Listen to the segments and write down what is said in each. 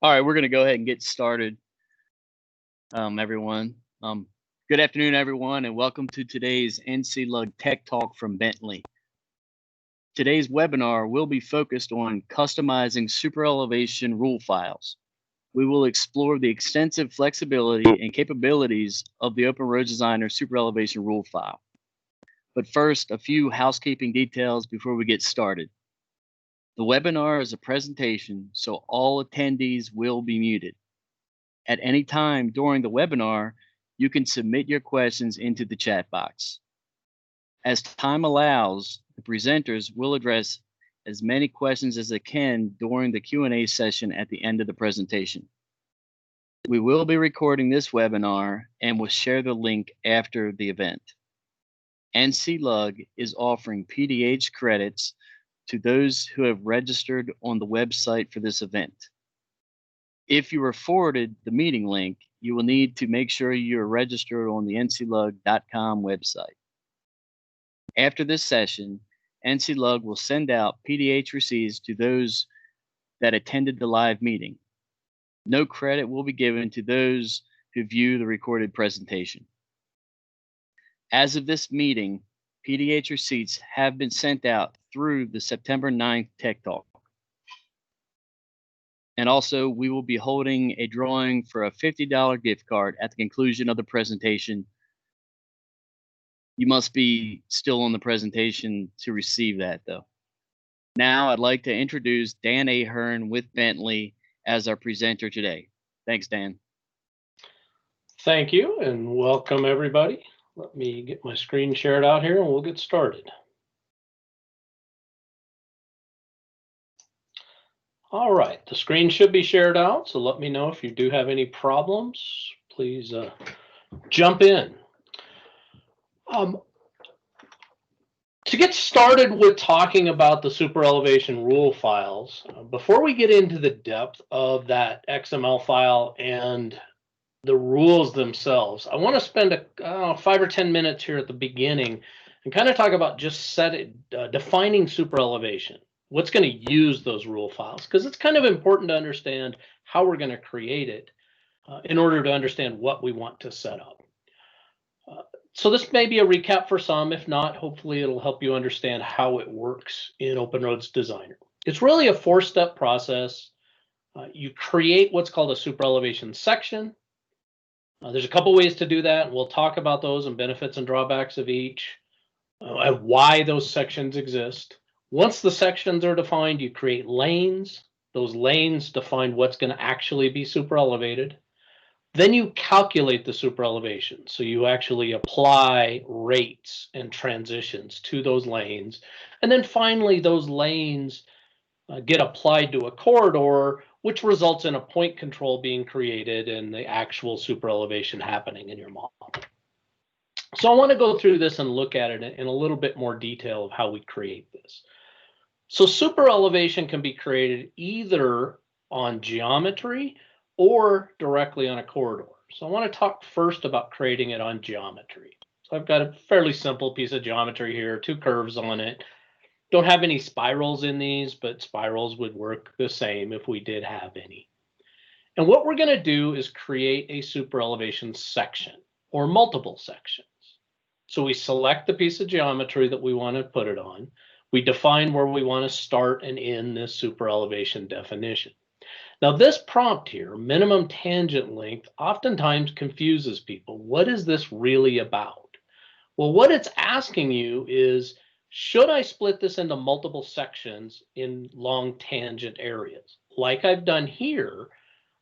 All right, we're going to go ahead and get started, everyone. Good afternoon, everyone, and welcome to today's NCLUG Tech Talk from Bentley. Today's webinar will be focused on customizing Superelevation rule files. We will explore the extensive flexibility and capabilities of the OpenRoads Designer Superelevation rule file. But first, a few housekeeping details before we get started. The webinar is a presentation, so all attendees will be muted. At any time during the webinar, you can submit your questions into the chat box. As time allows, the presenters will address as many questions as they can during the Q&A session at the end of the presentation. We will be recording this webinar and will share the link after the event. NCLUG is offering PDH credits to those who have registered on the website for this event. If you were forwarded the meeting link, you will need to make sure you are registered on the nclug.com website. After this session, NCLUG will send out PDH receipts to those that attended the live meeting. No credit will be given to those who view the recorded presentation. As of this meeting, PDH receipts have been sent out through the September 9th Tech Talk. And also, we will be holding a drawing for a $50 gift card at the conclusion of the presentation. You must be still on the presentation to receive that, though. Now, I'd like to introduce Dan Ahern with Bentley as our presenter today. Thanks, Dan. Thank you, and welcome, everybody. Let me get my screen shared out here, and we'll get started. All right, the screen should be shared out, so let me know if you do have any problems. Please jump in. To get started with talking about the Superelevation rule files, before we get into the depth of that XML file and the rules themselves, I want to spend 5 or 10 minutes here at the beginning and kind of talk about just defining Superelevation. What's going to use those rule files, because it's kind of important to understand how we're going to create it in order to understand what we want to set up. So this may be a recap for some. If not, hopefully it'll help you understand how it works in OpenRoads Designer. It's really a 4-step process. You create what's called a Superelevation section. There's a couple ways to do that. We'll talk about those and benefits and drawbacks of each, and why those sections exist. Once the sections are defined, you create lanes. Those lanes define what's going to actually be superelevated. Then you calculate the superelevation. So you actually apply rates and transitions to those lanes. And then finally, those lanes get applied to a corridor, which results in a point control being created and the actual superelevation happening in your model. So I want to go through this and look at it in a little bit more detail of how we create this. So superelevation can be created either on geometry or directly on a corridor. So I want to talk first about creating it on geometry. So I've got a fairly simple piece of geometry here, 2 curves on it. Don't have any spirals in these, but spirals would work the same if we did have any. And what we're going to do is create a superelevation section or multiple sections. So we select the piece of geometry that we want to put it on. We define where we want to start and end this superelevation definition. Now this prompt here, minimum tangent length, oftentimes confuses people. What is this really about? Well, what it's asking you is, should I split this into multiple sections in long tangent areas? Like I've done here,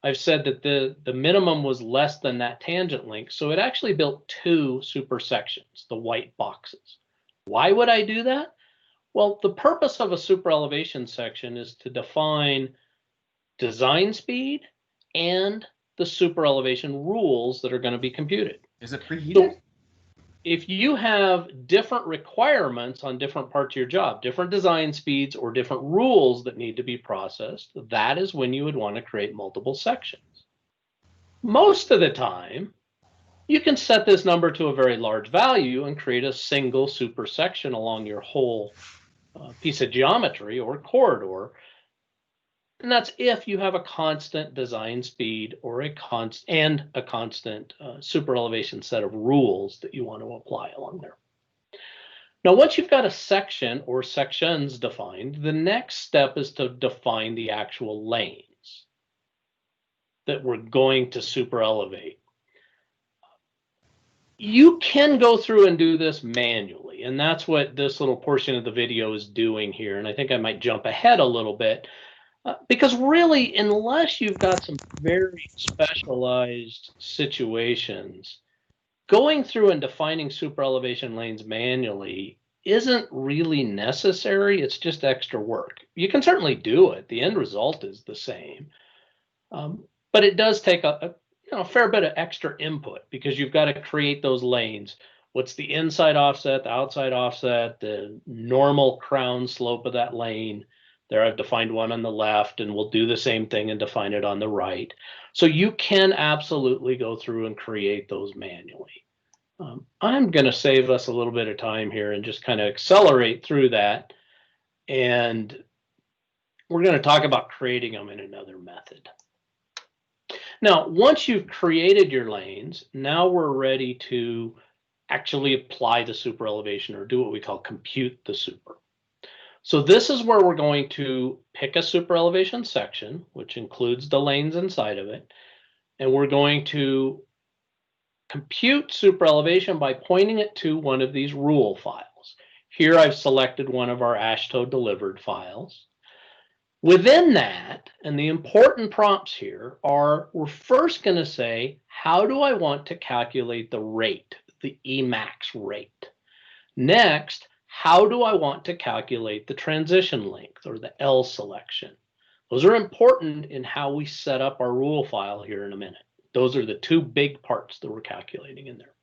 I've said that the minimum was less than that tangent length, so it actually built 2 super sections, the white boxes. Why would I do that? Well, the purpose of a superelevation section is to define design speed and the superelevation rules that are going to be computed. Is it preheated? So if you have different requirements on different parts of your job, different design speeds or different rules that need to be processed, that is when you would want to create multiple sections. Most of the time, you can set this number to a very large value and create a single super section along your whole piece of geometry or corridor. And that's if you have a constant design speed or a constant super elevation set of rules that you want to apply along there. Now, once you've got a section or sections defined, the next step is to define the actual lanes that we're going to super elevate. You can go through and do this manually, and that's what this little portion of the video is doing here. And I think I might jump ahead a little bit because really, unless you've got some very specialized situations, going through and defining super elevation lanes manually isn't really necessary. It's just extra work. You can certainly do it. The end result is the same, but it does take a fair bit of extra input because you've got to create those lanes. What's the inside offset, the outside offset, the normal crown slope of that lane? There I've defined one on the left, and we'll do the same thing and define it on the right. So you can absolutely go through and create those manually. I'm going to save us a little bit of time here and just kind of accelerate through that. And we're going to talk about creating them in another method. Now, once you've created your lanes, now we're ready to actually apply the super elevation or do what we call compute the super. So this is where we're going to pick a super elevation section, which includes the lanes inside of it. And we're going to compute super elevation by pointing it to one of these rule files. Here I've selected one of our AASHTO delivered files. Within that, and the important prompts here are, we're first going to say, how do I want to calculate the rate, the Emax rate? Next, how do I want to calculate the transition length or the L selection? Those are important in how we set up our rule file here in a minute. Those are the two big parts that we're calculating in there.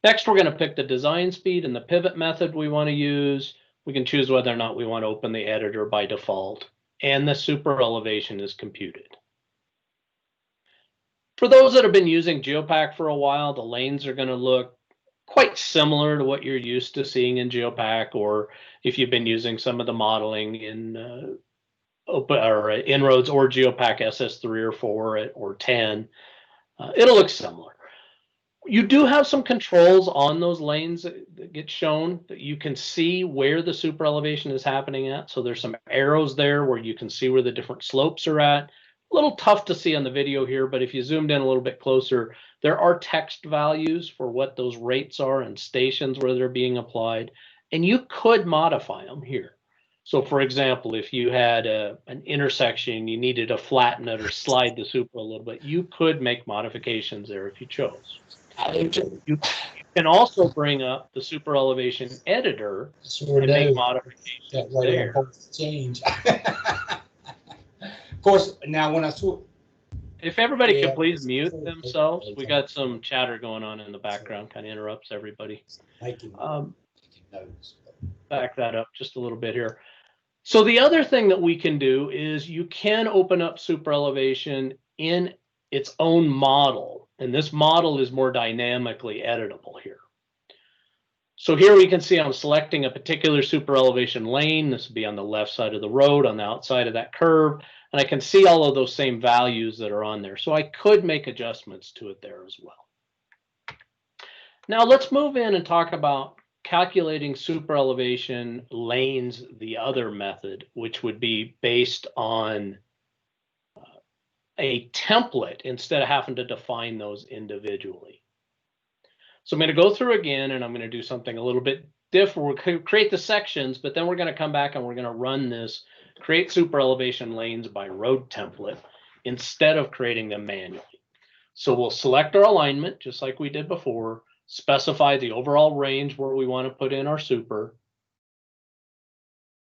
Next, we're going to pick the design speed and the pivot method we want to use. We can choose whether or not we want to open the editor by default, and the super elevation is computed. For those that have been using Geopack for a while, the lanes are going to look quite similar to what you're used to seeing in Geopack, or if you've been using some of the modeling in OpenRoads or Geopack SS3 or 4 or 10, it'll look similar. You do have some controls on those lanes that get shown that you can see where the super elevation is happening at. So there's some arrows there where you can see where the different slopes are at. A little tough to see on the video here, but if you zoomed in a little bit closer, there are text values for what those rates are and stations where they're being applied, and you could modify them here. So for example, if you had an intersection, you needed to flatten it or slide the super a little bit, you could make modifications there if you chose. You can also bring up the super elevation editor and make modifications there. Change. Of course, now when I saw, if everybody could please mute themselves, we got some chatter going on in the background, kind of interrupts everybody. Back that up just a little bit here. So the other thing that we can do is you can open up super elevation in its own model, and this model is more dynamically editable here. So here we can see I'm selecting a particular super elevation lane. This would be on the left side of the road, on the outside of that curve, and I can see all of those same values that are on there. So I could make adjustments to it there as well. Now let's move in and talk about calculating super elevation lanes the other method, which would be based on a template instead of having to define those individually. So I'm going to go through again, and I'm going to do something a little bit different. We'll create the sections, but then we're going to come back and we're going to run this create super elevation lanes by road template instead of creating them manually. So we'll select our alignment just like we did before, specify the overall range where we want to put in our super.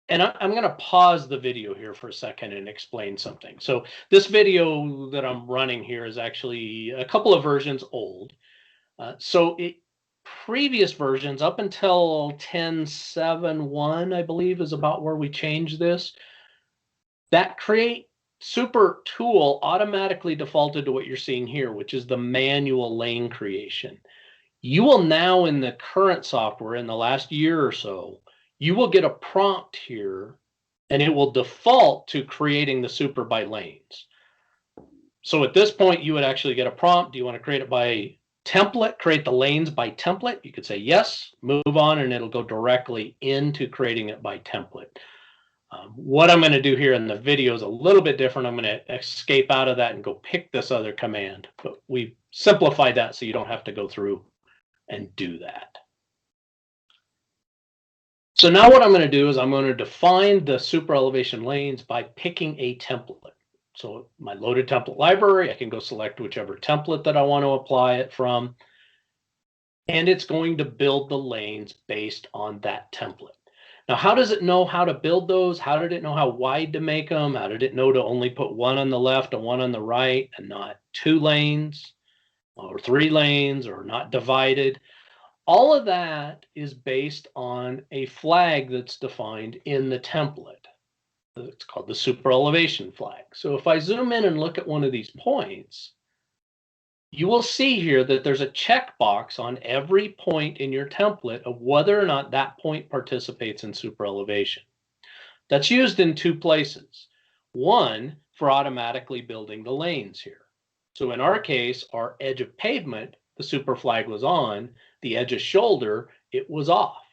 And I'm going to pause the video here for a second and explain something. So this video that I'm running here is actually a couple of versions old. Previous versions up until 10.7.1, I believe, is about where we changed this. That create super tool automatically defaulted to what you're seeing here, which is the manual lane creation. You will now, in the current software, in the last year or so, you will get a prompt here and it will default to creating the super by lanes. So at this point, you would actually get a prompt. Do you want to create it by template, create the lanes by template? You could say yes, move on, and it'll go directly into creating it by template. What I'm going to do here in the video is a little bit different. I'm going to escape out of that and go pick this other command, but we've simplified that so you don't have to go through and do that. So now what I'm going to do is I'm going to define the super elevation lanes by picking a template. So my loaded template library, I can go select whichever template that I want to apply it from, and it's going to build the lanes based on that template. Now, how does it know how to build those? How did it know how wide to make them? How did it know to only put one on the left and one on the right and not 2 lanes or 3 lanes or not divided? All of that is based on a flag that's defined in the template. It's called the super elevation flag. So if I zoom in and look at one of these points, you will see here that there's a checkbox on every point in your template of whether or not that point participates in super elevation. That's used in 2 places. One, for automatically building the lanes here. So in our case, our edge of pavement, the super flag was on. The edge of shoulder, it was off.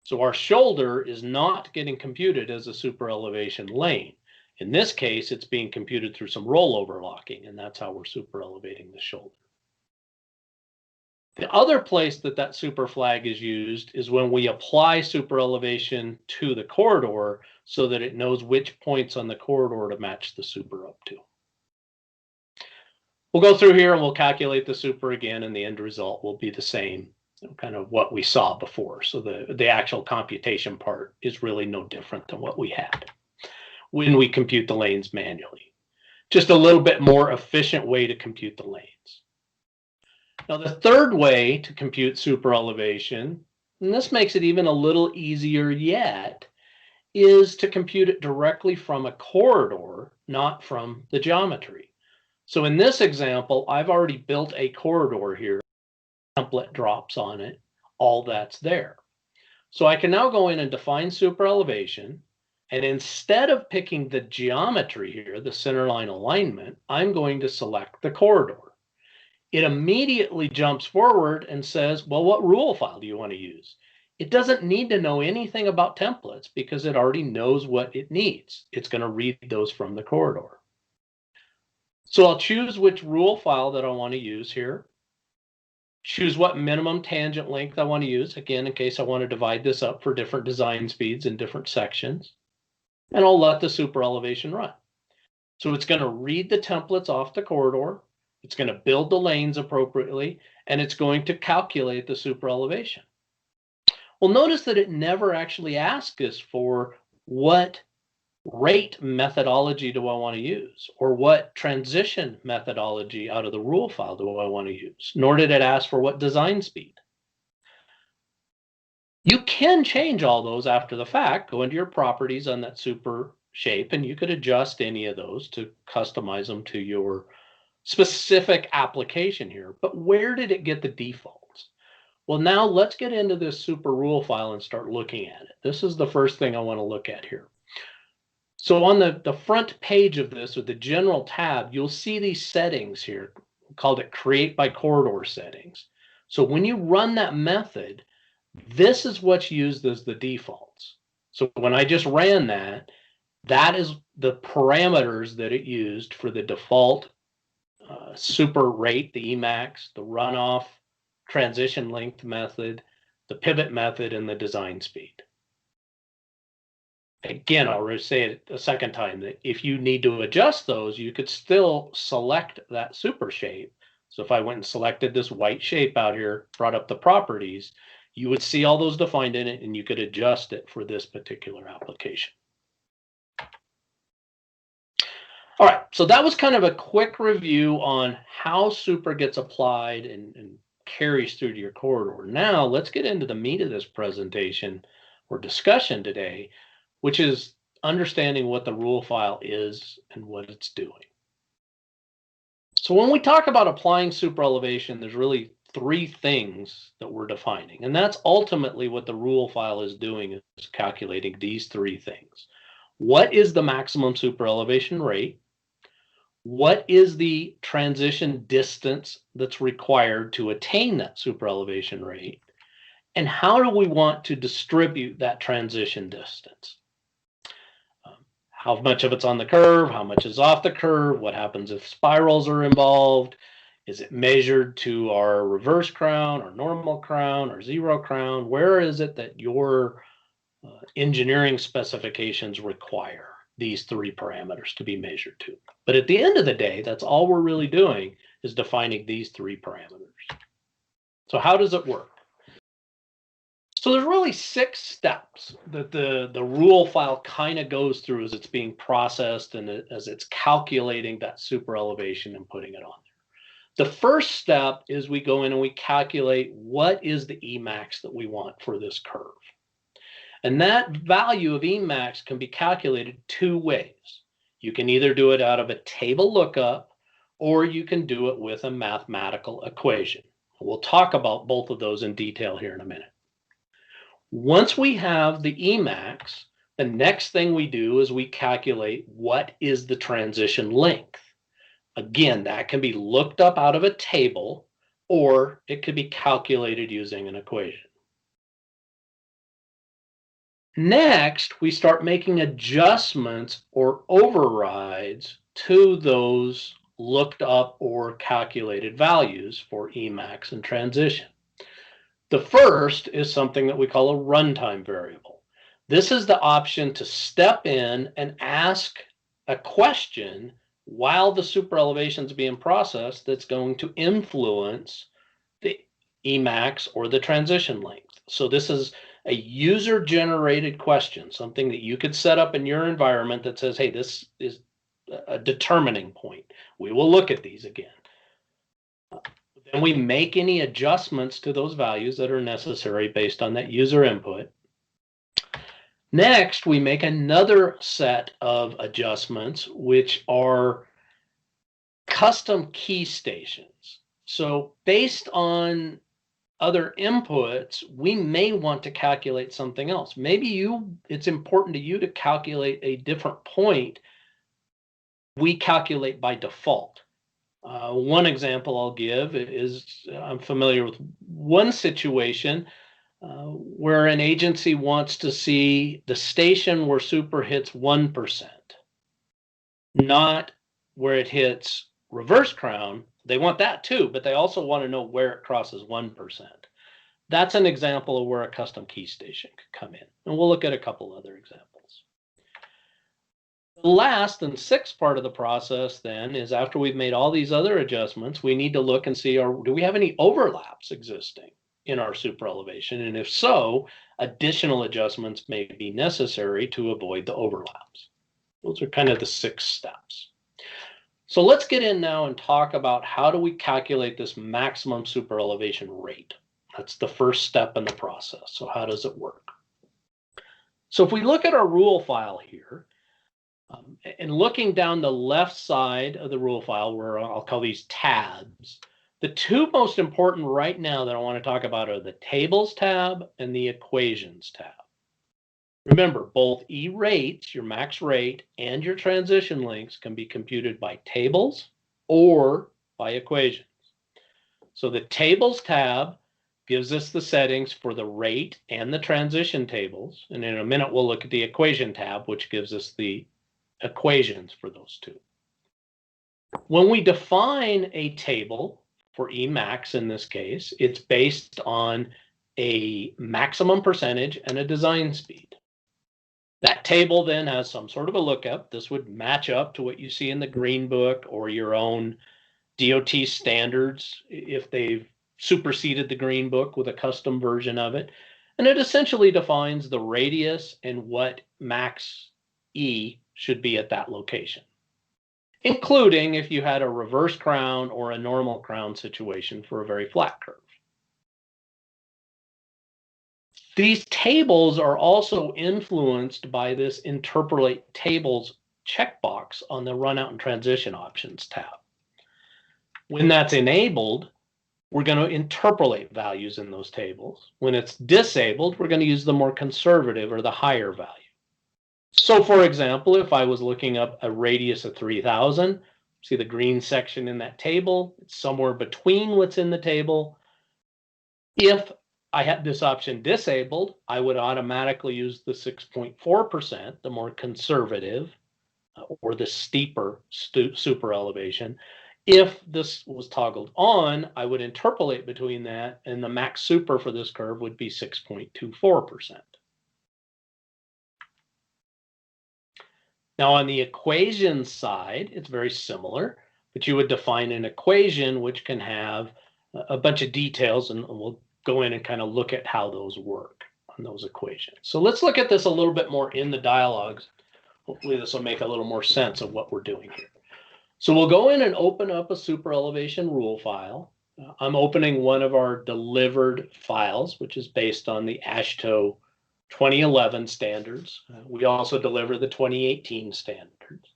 So our shoulder is not getting computed as a super elevation lane. In this case, it's being computed through some rollover locking, and that's how we're super elevating the shoulder. The other place that that super flag is used is when we apply super elevation to the corridor so that it knows which points on the corridor to match the super up to. We'll go through here and we'll calculate the super again, and the end result will be the same, kind of what we saw before. So the actual computation part is really no different than what we had when we compute the lanes manually. Just a little bit more efficient way to compute the lanes. Now, the third way to compute super elevation, and this makes it even a little easier yet, is to compute it directly from a corridor, not from the geometry. So in this example, I've already built a corridor here. Template drops on it, all that's there. So I can now go in and define super elevation, and instead of picking the geometry here, the centerline alignment, I'm going to select the corridor. It immediately jumps forward and says, well, what rule file do you want to use? It doesn't need to know anything about templates because it already knows what it needs. It's going to read those from the corridor. So I'll choose which rule file that I want to use here. Choose what minimum tangent length I want to use, again, in case I want to divide this up for different design speeds in different sections. And I'll let the super elevation run. So it's going to read the templates off the corridor. It's going to build the lanes appropriately, and it's going to calculate the super elevation. Well, notice that it never actually asks us for what rate methodology do I want to use, or what transition methodology out of the rule file do I want to use, nor did it ask for what design speed. You can change all those after the fact. Go into your properties on that super shape, and you could adjust any of those to customize them to your specific application here. But where did it get the defaults? Well, now let's get into this super rule file and start looking at it. This is the first thing I want to look at here. So on the front page of this, or the general tab, you'll see these settings here. We called it create by corridor settings. So when you run that method, this is what's used as the defaults. So when I just ran that, that is the parameters that it used for the default super rate, the Emax, the runoff, transition length method, the pivot method, and the design speed. Again, I'll say it a second time, that if you need to adjust those, you could still select that super shape. So if I went and selected this white shape out here, brought up the properties, you would see all those defined in it, and you could adjust it for this particular application. All right, so that was kind of a quick review on how super gets applied and carries through to your corridor. Now let's get into the meat of this presentation or discussion today, which is understanding what the rule file is and what it's doing. So when we talk about applying super elevation, there's really 3 things that we're defining, and that's ultimately what the rule file is doing, is calculating these 3 things. What is the maximum superelevation rate? What is the transition distance that's required to attain that superelevation rate? And how do we want to distribute that transition distance? How much of it's on the curve? How much is off the curve? What happens if spirals are involved? Is it measured to our reverse crown or normal crown or zero crown? Where is it that your engineering specifications require these three parameters to be measured to? But at the end of the day, that's all we're really doing is defining these three parameters. So how does it work? So there's really 6 steps that the rule file kind of goes through as it's being processed and as it's calculating that super elevation and putting it on there. The first step is we go in and we calculate what is the Emax that we want for this curve. And that value of Emax can be calculated 2 ways. You can either do it out of a table lookup, or you can do it with a mathematical equation. We'll talk about both of those in detail here in a minute. Once we have the Emax, the next thing we do is we calculate what is the transition length. Again, that can be looked up out of a table, or it could be calculated using an equation. Next, we start making adjustments or overrides to those looked up or calculated values for Emax and transition. The first is something that we call a runtime variable. This is the option to step in and ask a question while the super elevation is being processed that's going to influence the Emax or the transition length. So this is a user-generated question, something that you could set up in your environment that says, hey, this is a determining point. We will look at these again. And we make any adjustments to those values that are necessary based on that user input. Next, we make another set of adjustments, which are custom key stations. So based on other inputs, we may want to calculate something else. Maybe it's important to you to calculate a different point. We calculate by default. One example I'll give is I'm familiar with one situation where an agency wants to see the station where super hits 1%, not where it hits reverse crown. They want that too, but they also want to know where it crosses 1%. That's an example of where a custom key station could come in. And we'll look at a couple other examples. The last and 6th part of the process then is after we've made all these other adjustments, we need to look and see, do we have any overlaps existing in our super elevation? And if so, additional adjustments may be necessary to avoid the overlaps. Those are kind of the 6 steps. So let's get in now and talk about how do we calculate this maximum super elevation rate. That's the first step in the process. So how does it work? So if we look at our rule file here, and looking down the left side of the rule file, where I'll call these tabs, the 2 most important right now that I want to talk about are the tables tab and the equations tab. Remember, both E-rates, your max rate, and your transition lengths can be computed by tables or by equations. So the tables tab gives us the settings for the rate and the transition tables. And in a minute, we'll look at the equation tab, which gives us the equations for those 2. When we define a table for Emax in this case, it's based on a maximum percentage and a design speed. That table then has some sort of a lookup. This would match up to what you see in the Green Book or your own DOT standards if they've superseded the Green Book with a custom version of it. And it essentially defines the radius and what max E should be at that location, including if you had a reverse crown or a normal crown situation for a very flat curve. These tables are also influenced by this interpolate tables checkbox on the runout and transition options tab. When that's enabled, we're going to interpolate values in those tables. When it's disabled, we're going to use the more conservative or the higher value. So for example, if I was looking up a radius of 3,000, see the green section in that table, it's somewhere between what's in the table. If I had this option disabled, I would automatically use the 6.4%, the more conservative or the steeper super elevation. If this was toggled on, I would interpolate between that, and the max super for this curve would be 6.24%. Now on the equation side, it's very similar, but you would define an equation which can have a bunch of details, and we'll go in and kind of look at how those work on those equations. So let's look at this a little bit more in the dialogues. Hopefully this will make a little more sense of what we're doing here. So we'll go in and open up a Superelevation rule file. I'm opening one of our delivered files, which is based on the AASHTO 2011 standards. We also deliver the 2018 standards.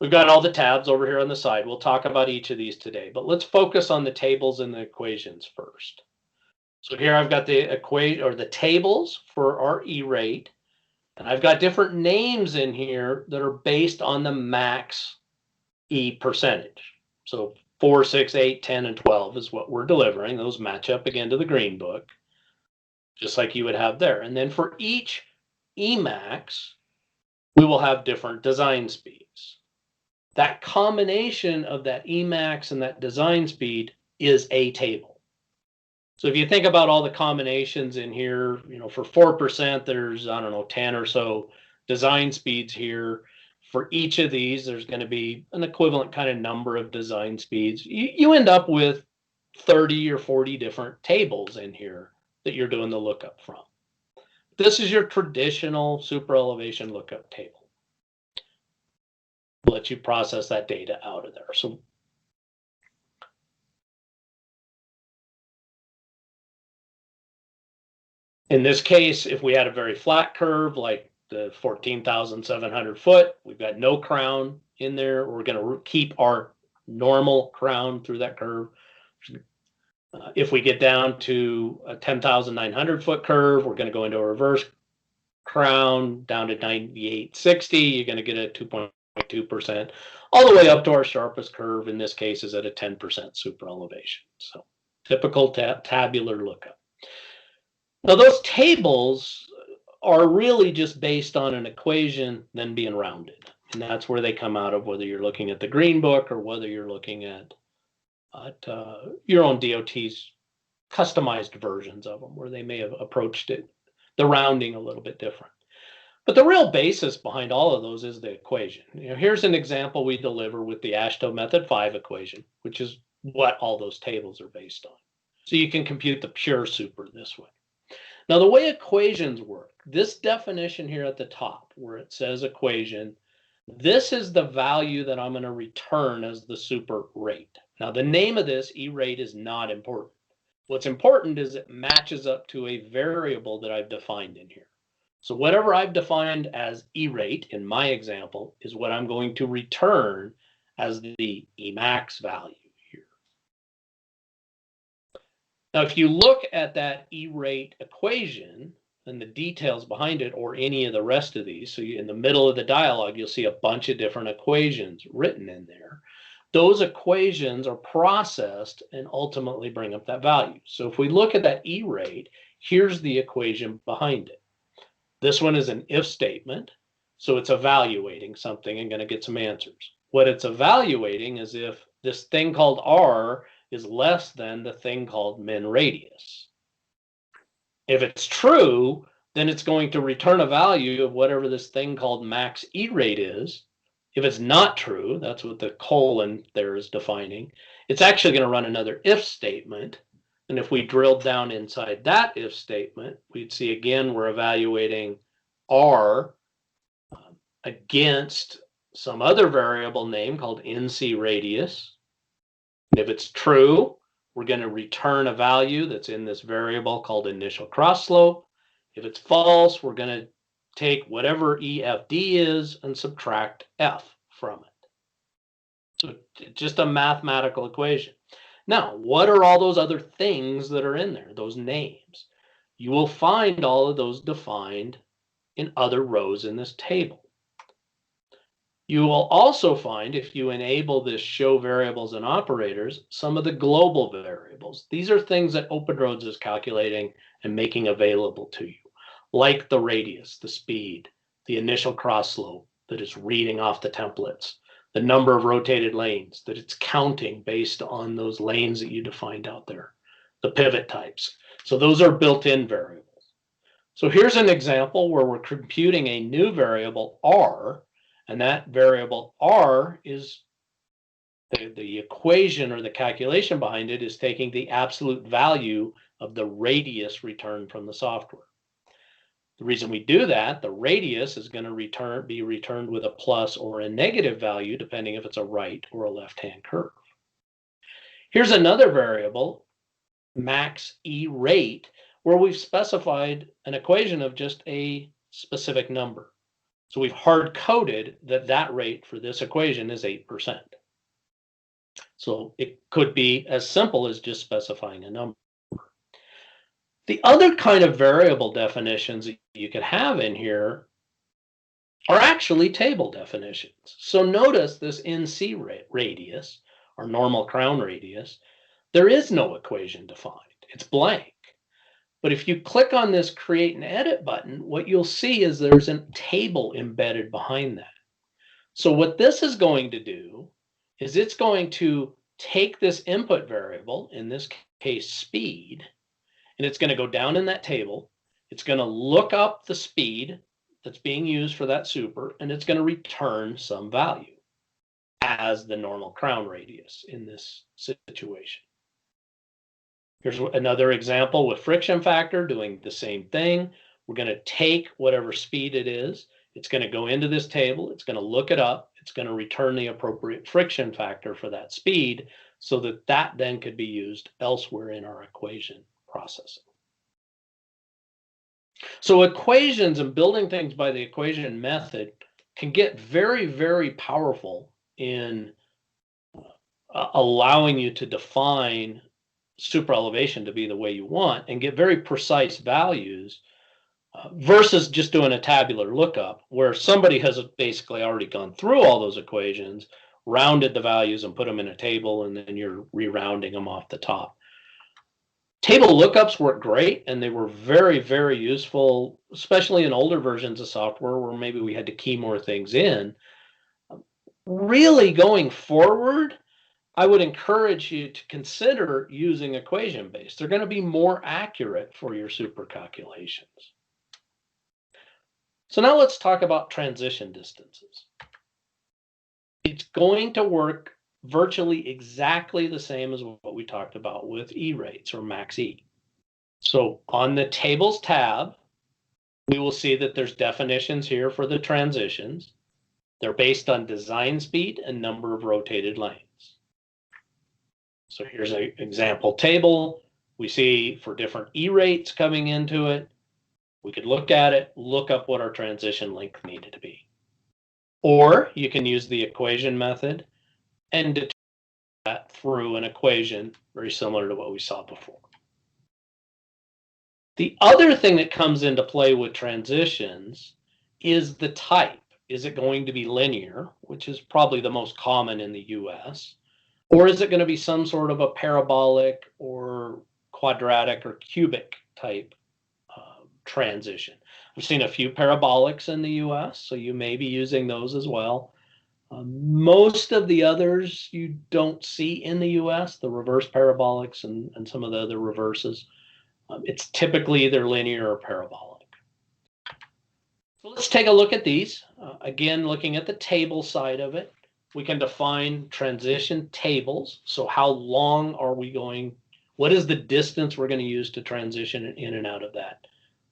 We've got all the tabs over here on the side. We'll talk about each of these today, but let's focus on the tables and the equations first. So here I've got the equation or the tables for our E-rate, and I've got different names in here that are based on the max E percentage. So 4, 6, 8, 10, and 12 is what we're delivering. Those match up again to the green book, just like you would have there. And then for each Emax, we will have different design speeds. That combination of that Emax and that design speed is a table. So if you think about all the combinations in here, you know, for 4%, there's, I don't know, 10 or so design speeds here. For each of these, there's going to be an equivalent kind of number of design speeds. You end up with 30 or 40 different tables in here that you're doing the lookup from. This is your traditional Superelevation lookup table. We'll let you process that data out of there. So in this case, if we had a very flat curve like the 14,700 foot, we've got no crown in there. We're going to keep our normal crown through that curve. If we get down to a 10,900 foot curve, we're going to go into a reverse crown down to 9860. You're going to get a 2.2%, all the way up to our sharpest curve. In this case, is at a 10% super elevation. So typical tabular lookup. Now those tables are really just based on an equation then being rounded. And that's where they come out of, whether you're looking at the green book or whether you're looking at your own DOT's customized versions of them, where they may have approached it, the rounding a little bit different. But the real basis behind all of those is the equation. You know, here's an example we deliver with the AASHTO Method 5 equation, which is what all those tables are based on. So you can compute the pure super this way. Now, the way equations work, this definition here at the top where it says equation, this is the value that I'm going to return as the super rate. Now, the name of this, E-rate, is not important. What's important is it matches up to a variable that I've defined in here. So whatever I've defined as E-rate in my example is what I'm going to return as the Emax value. Now, if you look at that E-rate equation and the details behind it, or any of the rest of these, so in the middle of the dialogue, you'll see a bunch of different equations written in there. Those equations are processed and ultimately bring up that value. So if we look at that E-rate, here's the equation behind it. This one is an if statement, so it's evaluating something and going to get some answers. What it's evaluating is if this thing called R is less than the thing called min radius. If it's true, then it's going to return a value of whatever this thing called max E-rate is. If it's not true, that's what the colon there is defining, it's actually going to run another if statement. And if we drilled down inside that if statement, we'd see again we're evaluating R against some other variable name called NC radius. If it's true, we're going to return a value that's in this variable called initial cross slope. If it's false, we're going to take whatever EFD is and subtract F from it. So just a mathematical equation. Now, what are all those other things that are in there, those names? You will find all of those defined in other rows in this table. You will also find, if you enable this show variables and operators, some of the global variables. These are things that OpenRoads is calculating and making available to you, like the radius, the speed, the initial cross slope that it's reading off the templates, the number of rotated lanes that it's counting based on those lanes that you defined out there, the pivot types. So those are built-in variables. So here's an example where we're computing a new variable R, and that variable R is the equation or the calculation behind it is taking the absolute value of the radius returned from the software. The reason we do that, the radius is going to be returned with a plus or a negative value, depending if it's a right or a left-hand curve. Here's another variable, max E rate, where we've specified an equation of just a specific number. So we've hard-coded that rate for this equation is 8%. So it could be as simple as just specifying a number. The other kind of variable definitions that you could have in here are actually table definitions. So notice this NC radius, or normal crown radius, there is no equation defined. It's blank. But if you click on this create and edit button, what you'll see is there's a table embedded behind that. So what this is going to do is it's going to take this input variable, in this case speed, and it's going to go down in that table. It's going to look up the speed that's being used for that super, and it's going to return some value as the normal crown radius in this situation. Here's another example with friction factor doing the same thing. We're going to take whatever speed it is. It's going to go into this table. It's going to look it up. It's going to return the appropriate friction factor for that speed so that that then could be used elsewhere in our equation processing. So equations and building things by the equation method can get very, very powerful in allowing you to define superelevation to be the way you want and get very precise values versus just doing a tabular lookup where somebody has basically already gone through all those equations, rounded the values and put them in a table, and then you're re-rounding them off the top. Table lookups work great, and they were very, very useful, especially in older versions of software where maybe we had to key more things in. Really going forward, I would encourage you to consider using equation-based. They're going to be more accurate for your super calculations. So now let's talk about transition distances. It's going to work virtually exactly the same as what we talked about with E rates or max E. So on the tables tab, we will see that there's definitions here for the transitions. They're based on design speed and number of rotated lanes. So here's an example table. We see for different E rates coming into it. We could look at it, look up what our transition length needed to be. Or you can use the equation method and determine that through an equation very similar to what we saw before. The other thing that comes into play with transitions is the type. Is it going to be linear, which is probably the most common in the US? Or is it going to be some sort of a parabolic or quadratic or cubic type transition? I've seen a few parabolics in the US, so you may be using those as well. Most of the others you don't see in the US, the reverse parabolics and some of the other reverses. It's typically either linear or parabolic. So let's take a look at these. Again, looking at the table side of it, we can define transition tables. So how long are we going? What is the distance we're going to use to transition in and out of that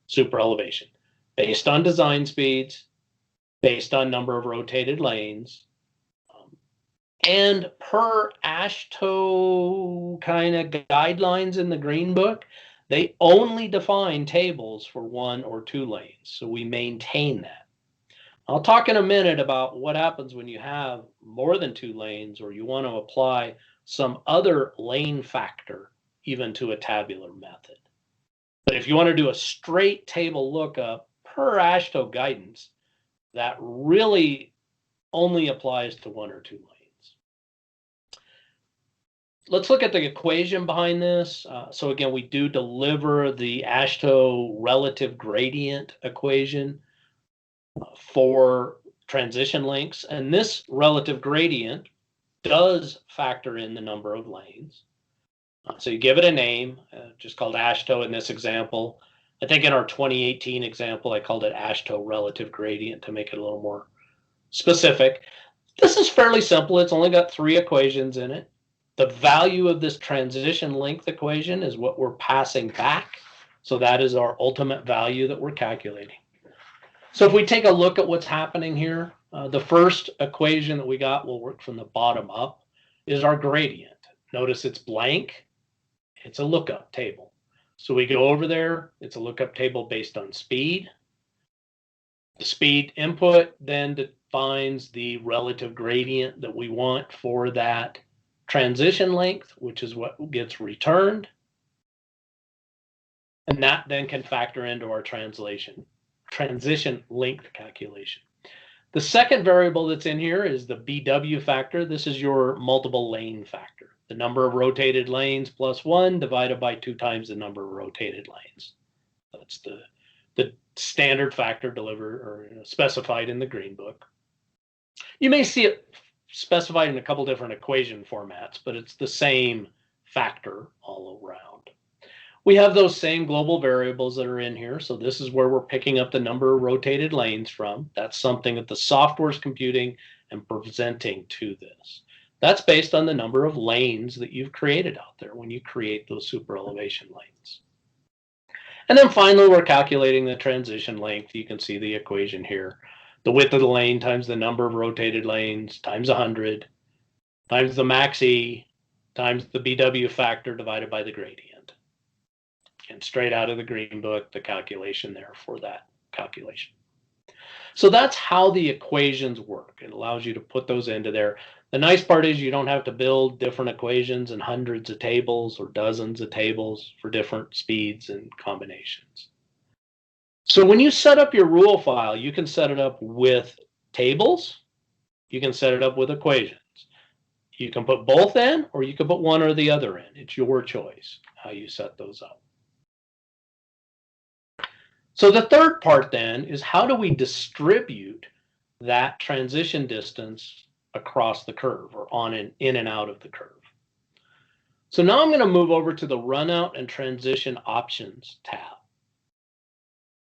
super elevation? Based on design speeds, based on number of rotated lanes, and per AASHTO kind of guidelines in the Green Book, they only define tables for 1 or 2 lanes. So we maintain that. I'll talk in a minute about what happens when you have more than 2 lanes or you want to apply some other lane factor even to a tabular method. But if you want to do a straight table lookup per AASHTO guidance, that really only applies to 1 or 2 lanes. Let's look at the equation behind this. So again, we do deliver the AASHTO relative gradient equation for transition links. And this relative gradient does factor in the number of lanes. So you give it a name, just called AASHTO in this example. I think in our 2018 example, I called it AASHTO relative gradient to make it a little more specific. This is fairly simple. It's only got 3 equations in it. The value of this transition length equation is what we're passing back. So that is our ultimate value that we're calculating. So if we take a look at what's happening here, the first equation that we got, will work from the bottom up, is our gradient. Notice it's blank. It's a lookup table. So we go over there. It's a lookup table based on speed. The speed input then defines the relative gradient that we want for that transition length, which is what gets returned. And that then can factor into our transition length calculation. The second variable that's in here is the BW factor. This is your multiple lane factor. The number of rotated lanes plus 1 divided by 2 times the number of rotated lanes. That's the standard factor delivered or specified in the Green Book. You may see it specified in a couple different equation formats, but it's the same factor all around. We have those same global variables that are in here. So this is where we're picking up the number of rotated lanes from. That's something that the software is computing and presenting to this. That's based on the number of lanes that you've created out there when you create those super elevation lanes. And then finally, we're calculating the transition length. You can see the equation here. The width of the lane times the number of rotated lanes times 100 times the max E times the BW factor divided by the gradient. And straight out of the Green Book, the calculation there for that calculation. So that's how the equations work. It allows you to put those into there. The nice part is you don't have to build different equations and hundreds of tables or dozens of tables for different speeds and combinations. So when you set up your rule file, you can set it up with tables. You can set it up with equations. You can put both in, or you can put one or the other in. It's your choice how you set those up. So the third part then is, how do we distribute that transition distance across the curve, or on and in and out of the curve? So now I'm going to move over to the Runout and Transition Options tab.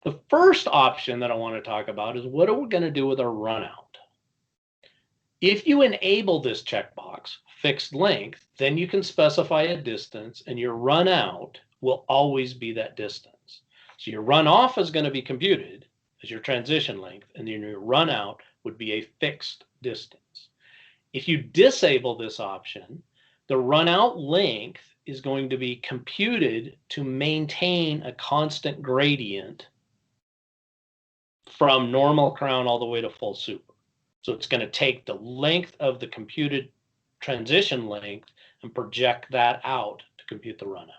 The first option that I want to talk about is, what are we going to do with our runout? If you enable this checkbox, fixed length, then you can specify a distance, and your runout will always be that distance. So your runoff is going to be computed as your transition length, and then your runout would be a fixed distance. If you disable this option, the runout length is going to be computed to maintain a constant gradient from normal crown all the way to full super. So it's going to take the length of the computed transition length and project that out to compute the runout.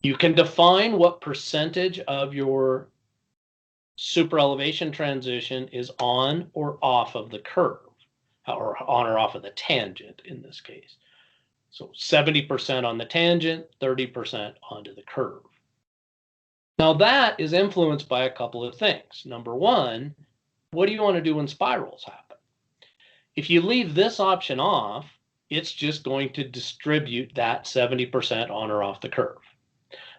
You can define what percentage of your super elevation transition is on or off of the curve, or on or off of the tangent in this case. So 70% on the tangent, 30% onto the curve. Now that is influenced by a couple of things. Number one, what do you want to do when spirals happen? If you leave this option off, it's just going to distribute that 70% on or off the curve.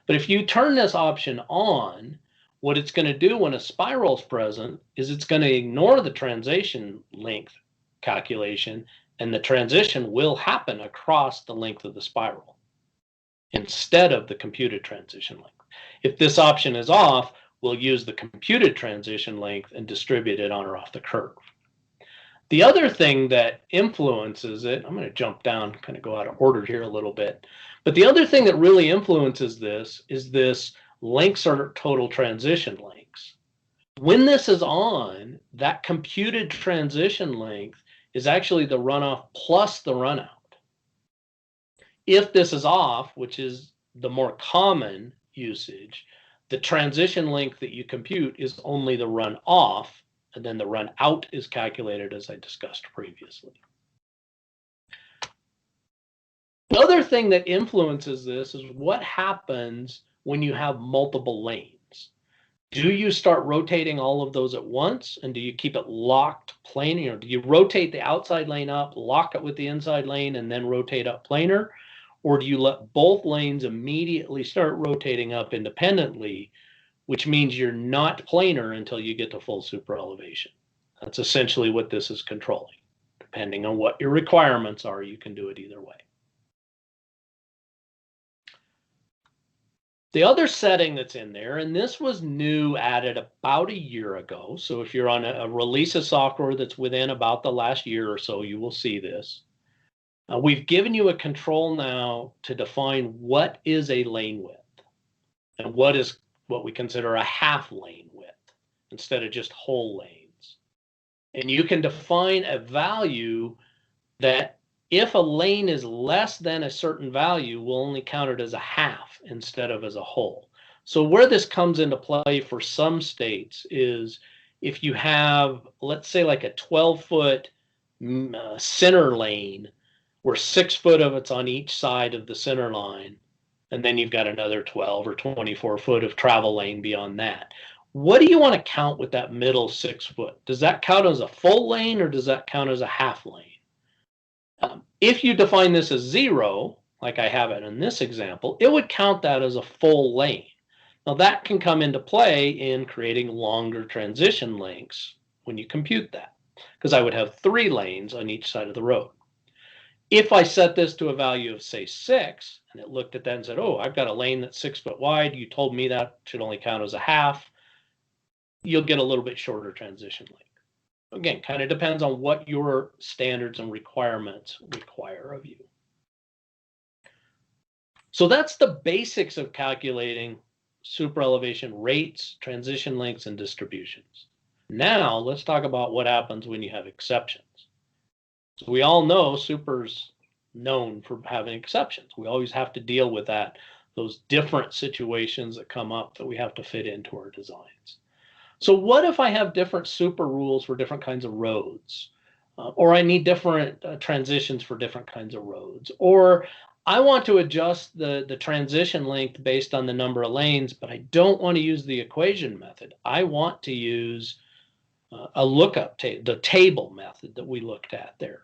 But if you turn this option on, what it's going to do when a spiral is present is it's going to ignore the transition length calculation, and the transition will happen across the length of the spiral instead of the computed transition length. If this option is off, we'll use the computed transition length and distribute it on or off the curve. The other thing that influences it, I'm going to jump down, kind of go out of order here a little bit, but the other thing that really influences this is this lengths or total transition lengths. When this is on, that computed transition length is actually the runoff plus the runout. If this is off, which is the more common usage, The transition length that you compute is only the run off, and then the run out is calculated as I discussed previously. The other thing that influences this is what happens when you have multiple lanes. Do you start rotating all of those at once, and do you keep it locked planar? Or do you rotate the outside lane up, lock it with the inside lane, and then rotate up planar? Or do you let both lanes immediately start rotating up independently, which means you're not planar until you get to full superelevation? That's essentially what this is controlling. Depending on what your requirements are, you can do it either way. The other setting that's in there, and this was new, added about a year ago. So if you're on a release of software that's within about the last year or so, you will see this. We've given you a control now to define what is a lane width and what is what we consider a half lane width instead of just whole lanes. And you can define a value that if a lane is less than a certain value, we'll only count it as a half instead of as a whole. So where this comes into play for some states is if you have, let's say, like a 12-foot center lane where 6 foot of it's on each side of the center line, and then you've got another 12 or 24 foot of travel lane beyond that. What do you want to count with that middle 6 foot? Does that count as a full lane, or does that count as a half lane? If you define this as 0, like I have it in this example, it would count that as a full lane. Now that can come into play in creating longer transition lengths when you compute that, because I would have 3 lanes on each side of the road. If I set this to a value of, say, 6, and it looked at that and said, oh, I've got a lane that's 6 foot wide, you told me that should only count as a half, you'll get a little bit shorter transition length. Again, kind of depends on what your standards and requirements require of you. So that's the basics of calculating superelevation rates, transition lengths, and distributions. Now let's talk about what happens when you have exceptions. So we all know super's known for having exceptions. We always have to deal with that, those different situations that come up that we have to fit into our designs. So what if I have different super rules for different kinds of roads? Or I need different transitions for different kinds of roads? Or I want to adjust the transition length based on the number of lanes, but I don't want to use the equation method. I want to use a lookup table, the table method that we looked at there.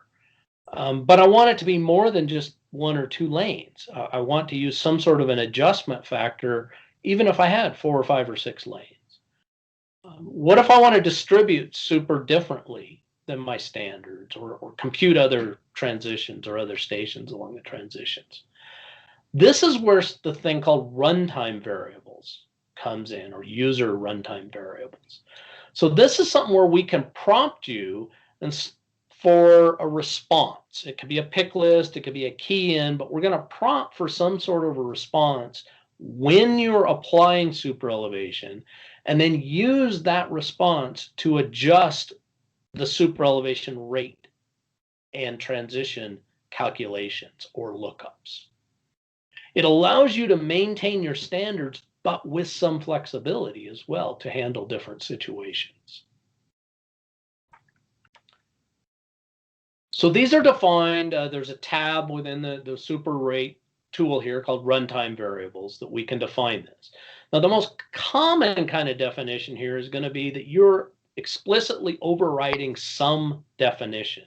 But I want it to be more than just 1 or 2 lanes. I want to use some sort of an adjustment factor, even if I had 4 or 5 or 6 lanes. What if I want to distribute super differently than my standards, or compute other transitions or other stations along the transitions? This is where the thing called runtime variables comes in, or user runtime variables. So this is something where we can prompt you for a response. It could be a pick list, it could be a key in, but we're going to prompt for some sort of a response when you're applying superelevation, and then use that response to adjust the superelevation rate and transition calculations or lookups. It allows you to maintain your standards, but with some flexibility as well to handle different situations. So these are defined. There's a tab within the super rate tool here called runtime variables that we can define this. Now, the most common kind of definition here is going to be that you're explicitly overriding some definition.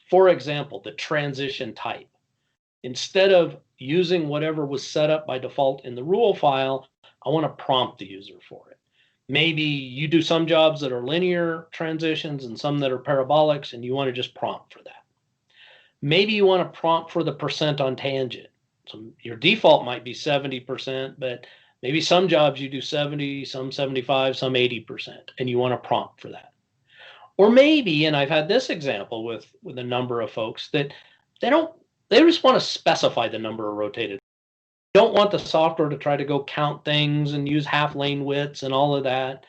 For example, the transition type. Instead of using whatever was set up by default in the rule file, I want to prompt the user for it. Maybe you do some jobs that are linear transitions and some that are parabolics, and you want to just prompt for that. Maybe you want to prompt for the percent on tangent. So your default might be 70%, but maybe some jobs you do 70, some 75, some 80%, and you want to prompt for that. Or maybe, and I've had this example with a number of folks, that they just want to specify the number of rotated. They don't want the software to try to go count things and use half lane widths and all of that.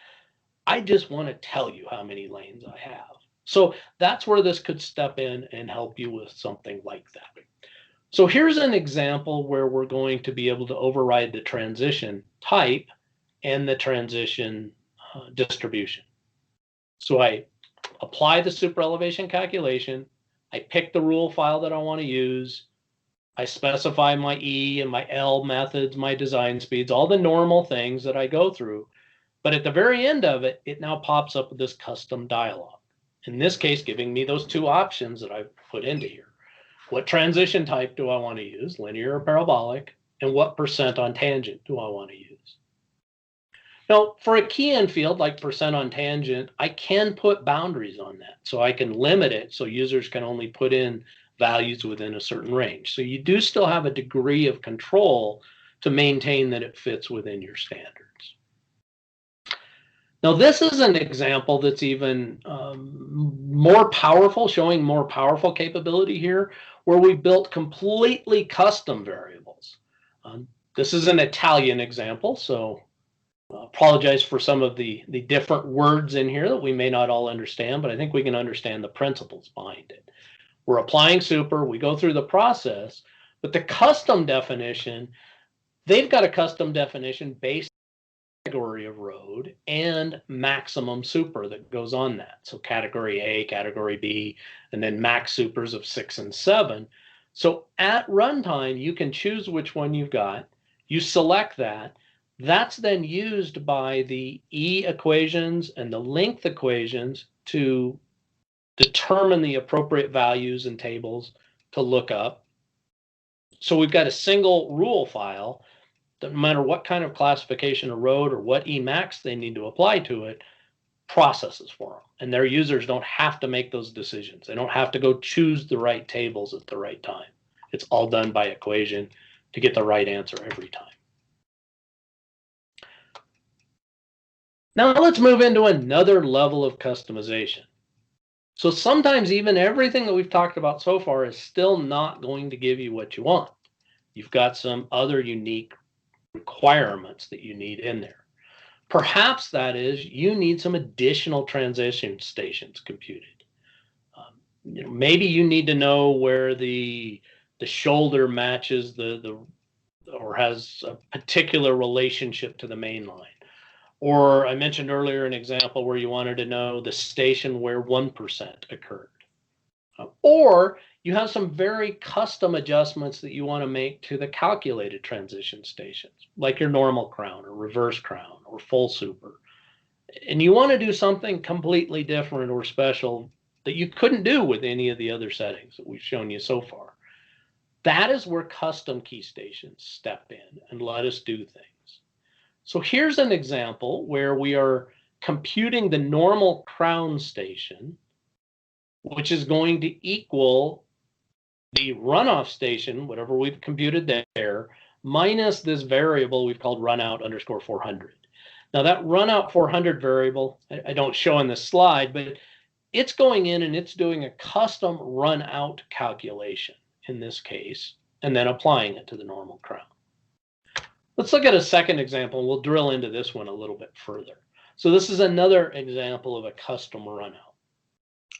I just want to tell you how many lanes I have. So that's where this could step in and help you with something like that. So here's an example where we're going to be able to override the transition type and the transition distribution. So I apply the super elevation calculation. I pick the rule file that I want to use. I specify my E and my L methods, my design speeds, all the normal things that I go through. But at the very end of it, it now pops up with this custom dialog. In this case, giving me those two options that I've put into here. What transition type do I want to use, linear or parabolic? And what percent on tangent do I want to use? Now, for a key-in field like percent on tangent, I can put boundaries on that. So I can limit it so users can only put in values within a certain range. So you do still have a degree of control to maintain that it fits within your standards. Now, this is an example that's even more powerful, showing more powerful capability here, where we built completely custom variables. This is an Italian example, so apologize for some of the different words in here that we may not all understand, but I think we can understand the principles behind it. We're applying super, we go through the process, but the custom definition, they've got a custom definition based on category of road and maximum super that goes on that. So category A, category B, and then max supers of 6 and 7. So at runtime, you can choose which one you've got. You select that. That's then used by the E equations and the length equations to determine the appropriate values and tables to look up. So we've got a single rule file that no matter what kind of classification of road or what Emax they need to apply to it, processes for them. And their users don't have to make those decisions. They don't have to go choose the right tables at the right time. It's all done by equation to get the right answer every time. Now let's move into another level of customization. So sometimes even everything that we've talked about so far is still not going to give you what you want. You've got some other unique requirements that you need in there. Perhaps that is you need some additional transition stations computed. Maybe you need to know where the shoulder matches or has a particular relationship to the main line. Or I mentioned earlier an example where you wanted to know the station where 1% occurred. Or you have some very custom adjustments that you want to make to the calculated transition stations, like your normal crown or reverse crown or full super. And you want to do something completely different or special that you couldn't do with any of the other settings that we've shown you so far. That is where custom key stations step in and let us do things. So here's an example where we are computing the normal crown station, which is going to equal the runoff station, whatever we've computed there, minus this variable we've called runout underscore 400. Now that runout 400 variable, I don't show on this slide, but it's going in and it's doing a custom runout calculation in this case, and then applying it to the normal crown. Let's look at a second example, and we'll drill into this one a little bit further. So this is another example of a custom runout.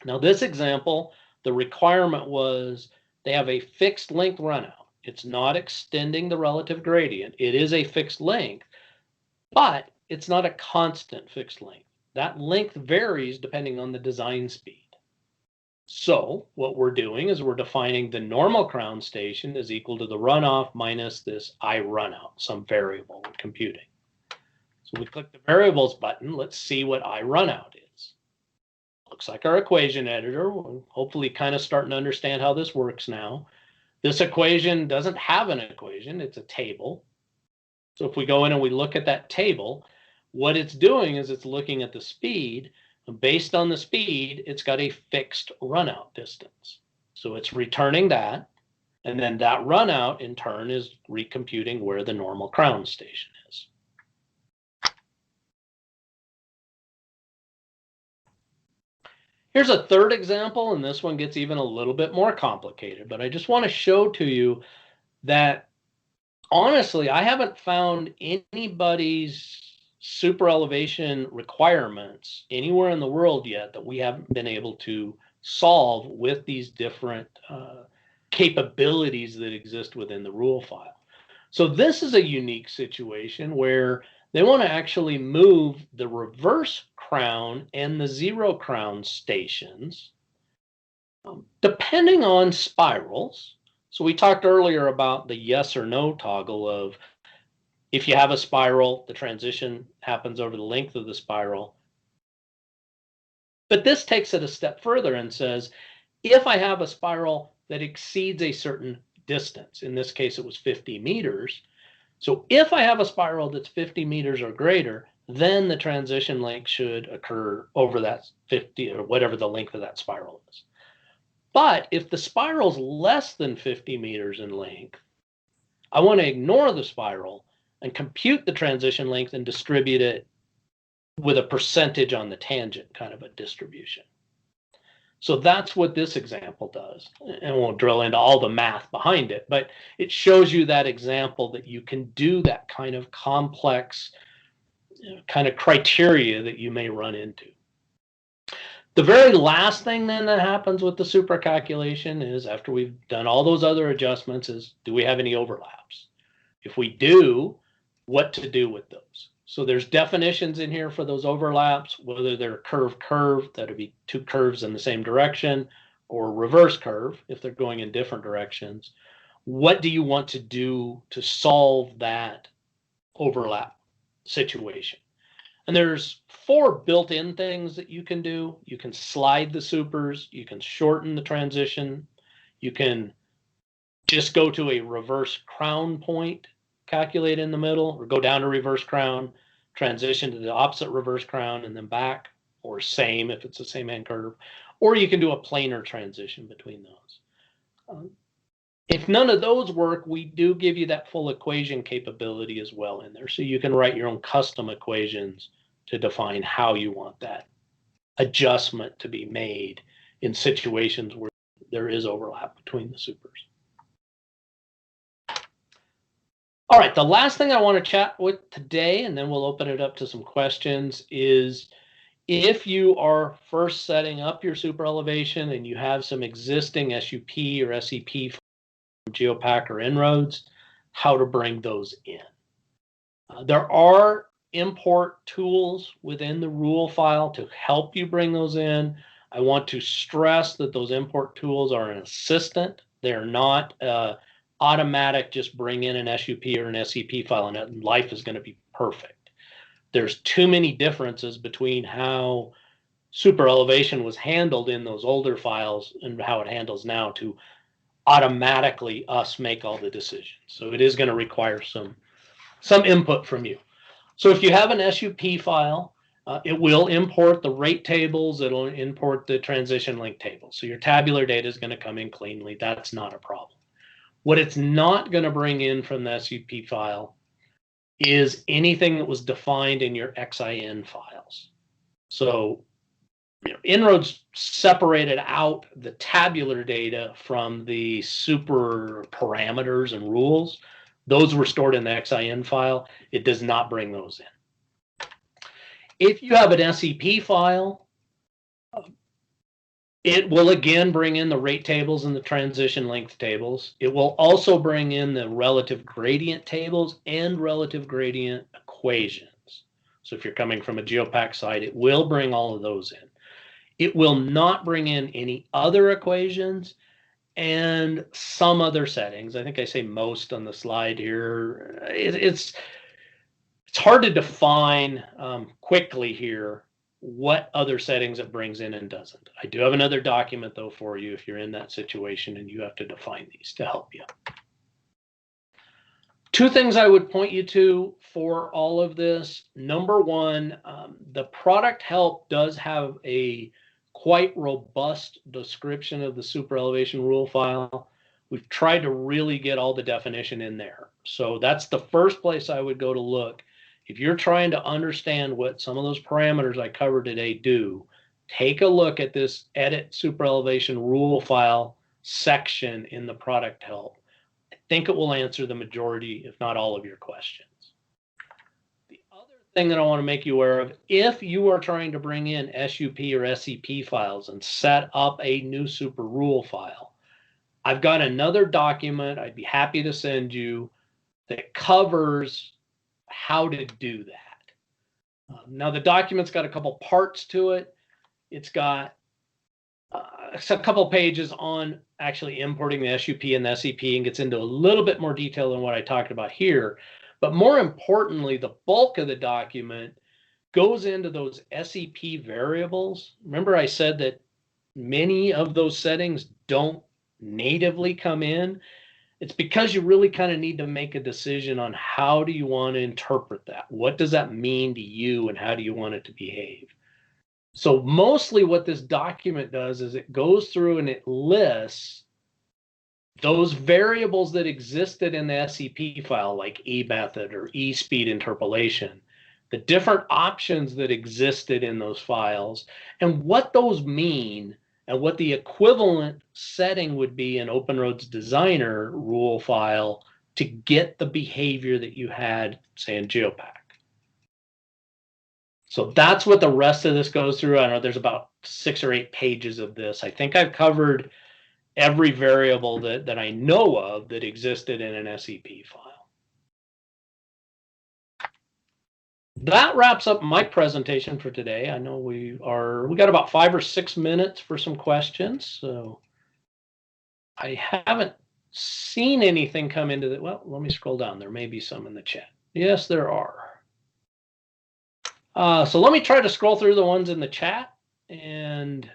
Now this example, the requirement was they have a fixed length runout. It's not extending the relative gradient. It is a fixed length, but it's not a constant fixed length. That length varies depending on the design speed. So what we're doing is we're defining the normal crown station is equal to the runoff minus this iRunout, some variable we're computing. So we click the variables button. Let's see what iRunout is. Looks like our equation editor. We're hopefully kind of starting to understand how this works now. This equation doesn't have an equation. It's a table. So if we go in and we look at that table, what it's doing is it's looking at the speed. Based on the speed, it's got a fixed runout distance. So it's returning that, and then that runout in turn is recomputing where the normal crown station is. Here's a third example, and this one gets even a little bit more complicated, but I just want to show to you that honestly, I haven't found anybody's super elevation requirements anywhere in the world yet that we haven't been able to solve with these different capabilities that exist within the rule file. So this is a unique situation where they want to actually move the reverse crown and the zero crown stations, depending on spirals. So we talked earlier about the yes or no toggle of if you have a spiral, the transition happens over the length of the spiral. But this takes it a step further and says, if I have a spiral that exceeds a certain distance, in this case it was 50 meters, so if I have a spiral that's 50 meters or greater, then the transition length should occur over that 50 or whatever the length of that spiral is. But if the spiral's less than 50 meters in length, I want to ignore the spiral and compute the transition length and distribute it with a percentage on the tangent kind of a distribution. So that's what this example does. And we'll drill into all the math behind it, but it shows you that example that you can do that kind of complex kind of criteria that you may run into. The very last thing then that happens with the super calculation is, after we've done all those other adjustments, is do we have any overlaps? If we do, what to do with those? So there's definitions in here for those overlaps, whether they're curve, that would be two curves in the same direction, or reverse curve if they're going in different directions. What do you want to do to solve that overlap situation? And there's 4 built-in things that you can do. You can slide the supers, you can shorten the transition, you can just go to a reverse crown point, calculate in the middle, or go down to reverse crown, transition to the opposite reverse crown, and then back, or same if it's the same hand curve, or you can do a planar transition between those. If none of those work, we do give you that full equation capability as well in there, so you can write your own custom equations to define how you want that adjustment to be made in situations where there is overlap between the supers. All right, the last thing I want to chat with today, and then we'll open it up to some questions, is if you are first setting up your super elevation and you have some existing SUP or SEP from Geopack or En-ROADS, how to bring those in. There are import tools within the rule file to help you bring those in. I want to stress that those import tools are an assistant. They're not automatic, just bring in an SUP or an SEP file and life is going to be perfect. There's too many differences between how super elevation was handled in those older files and how it handles now to automatically us make all the decisions. So it is going to require some input from you. So if you have an SUP file, it will import the rate tables, it'll import the transition link tables. So your tabular data is going to come in cleanly. That's not a problem. What it's not going to bring in from the SUP file is anything that was defined in your XIN files. So En-ROADS separated out the tabular data from the super parameters and rules. Those were stored in the XIN file. It does not bring those in. If you have an SEP file, it will again bring in the rate tables and the transition length tables. It will also bring in the relative gradient tables and relative gradient equations. So if you're coming from a Geopack site, it will bring all of those in. It will not bring in any other equations and some other settings. I think I say most on the slide here. It's hard to define quickly here what other settings it brings in and doesn't. I do have another document though for you if you're in that situation and you have to define these to help you. 2 things I would point you to for all of this. Number 1, the product help does have a quite robust description of the super elevation rule file. We've tried to really get all the definition in there. So that's the first place I would go to look. If you're trying to understand what some of those parameters I covered today do, take a look at this edit super elevation rule file section in the product help. I think it will answer the majority, if not all, of your questions. The other thing that I want to make you aware of, if you are trying to bring in SUP or SEP files and set up a new super rule file, I've got another document I'd be happy to send you that covers how to do that. Now the document's got a couple parts to it. It's got a couple pages on actually importing the SUP and the SEP, and gets into a little bit more detail than what I talked about here. But more importantly, the bulk of the document goes into those SEP variables. Remember I said that many of those settings don't natively come in. It's because you really kind of need to make a decision on how do you want to interpret that? What does that mean to you, and how do you want it to behave? So mostly what this document does is it goes through and it lists those variables that existed in the SEP file, like e-method or e-speed interpolation, the different options that existed in those files, and what those mean, and what the equivalent setting would be in OpenRoads Designer rule file to get the behavior that you had, say, in Geopack. So that's what the rest of this goes through. I know there's about 6 or 8 pages of this. I think I've covered every variable that I know of that existed in an SEP file. That wraps up my presentation for today. I know we got about 5 or 6 minutes for some questions. So I haven't seen anything come into that. Well, let me scroll down. There may be some in the chat. Yes, there are. So let me try to scroll through the ones in the chat and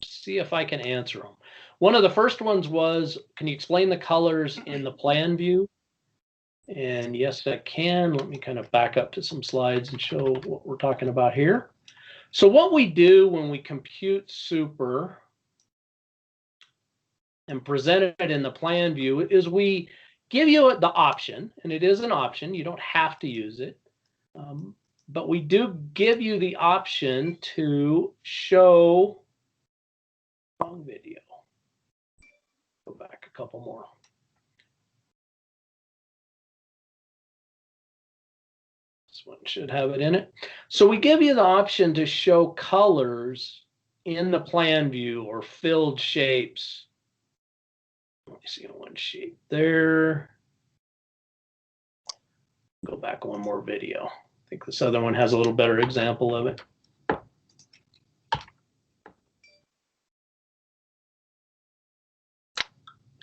see if I can answer them. One of the first ones was, can you explain the colors in the plan view? And yes, I can. Let me kind of back up to some slides and show what we're talking about here. So what we do when we compute super and present it in the plan view is we give you the option, and it is an option. You don't have to use it. But we do give you the option to show wrong video. Go back a couple more. This one should have it in it. So we give you the option to show colors in the plan view or filled shapes. Let me see one shape there. Go back one more video. I think this other one has a little better example of it. Look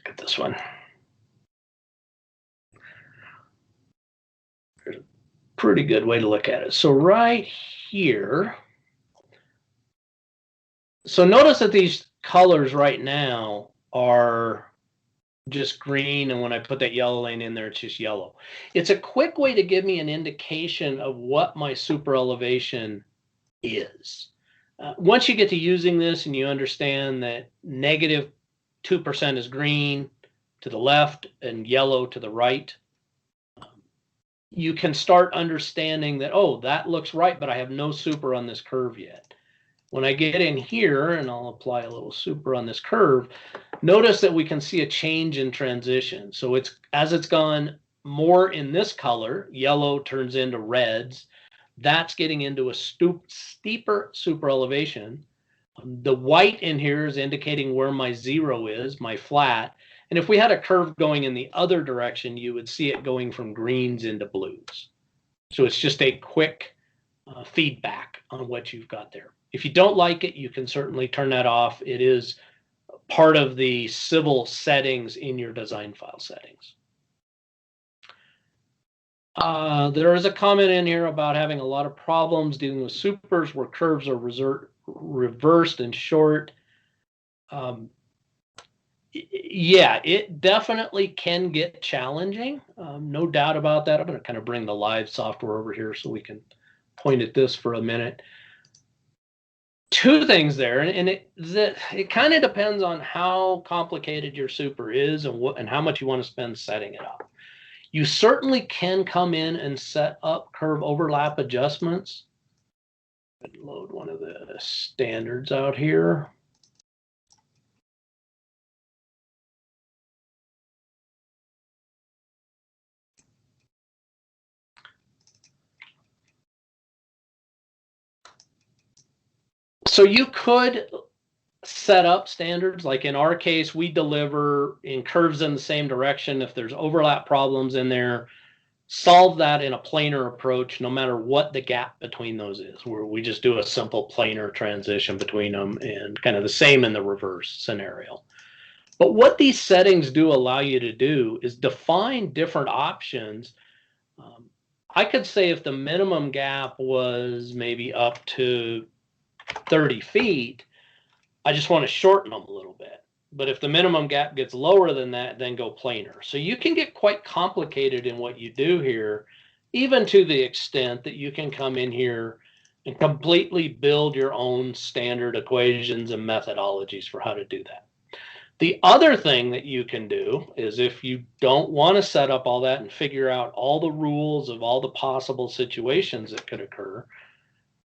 at this one. There's a pretty good way to look at it. So right here, so notice that these colors right now are just green, and when I put that yellow lane in there, it's just yellow. It's a quick way to give me an indication of what my super elevation is. Once you get to using this and you understand that -2% is green to the left and yellow to the right, you can start understanding that, oh, that looks right, but I have no super on this curve yet. When I get in here and I'll apply a little super on this curve, notice that we can see a change in transition. So as it's gone more in this color, yellow turns into reds. That's getting into a steeper super elevation. The white in here is indicating where my 0 is, my flat. And if we had a curve going in the other direction, you would see it going from greens into blues. So it's just a quick feedback on what you've got there. If you don't like it, you can certainly turn that off. It is part of the civil settings in your design file settings. There is a comment in here about having a lot of problems dealing with supers where curves are reversed and short. Yeah, it definitely can get challenging. No doubt about that. I'm going to kind of bring the live software over here so we can point at this for a minute. 2 things there, and it kind of depends on how complicated your super is and how much you want to spend setting it up. You certainly can come in and set up curve overlap adjustments. Load one of the standards out here. So you could set up standards, like in our case, we deliver in curves in the same direction. If there's overlap problems in there, solve that in a planar approach, no matter what the gap between those is, where we just do a simple planar transition between them, and kind of the same in the reverse scenario. But what these settings do allow you to do is define different options. I could say if the minimum gap was maybe up to 30 feet, I just want to shorten them a little bit. But if the minimum gap gets lower than that, then go planar. So you can get quite complicated in what you do here, even to the extent that you can come in here and completely build your own standard equations and methodologies for how to do that. The other thing that you can do is, if you don't want to set up all that and figure out all the rules of all the possible situations that could occur,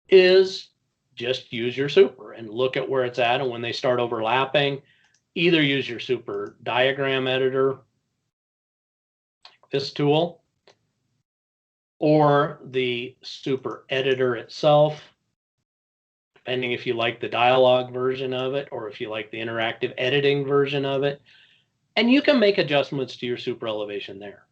is just use your super and look at where it's at. And when they start overlapping, either use your super diagram editor, this tool, or the super editor itself, depending if you like the dialogue version of it or if you like the interactive editing version of it. And you can make adjustments to your super elevation there.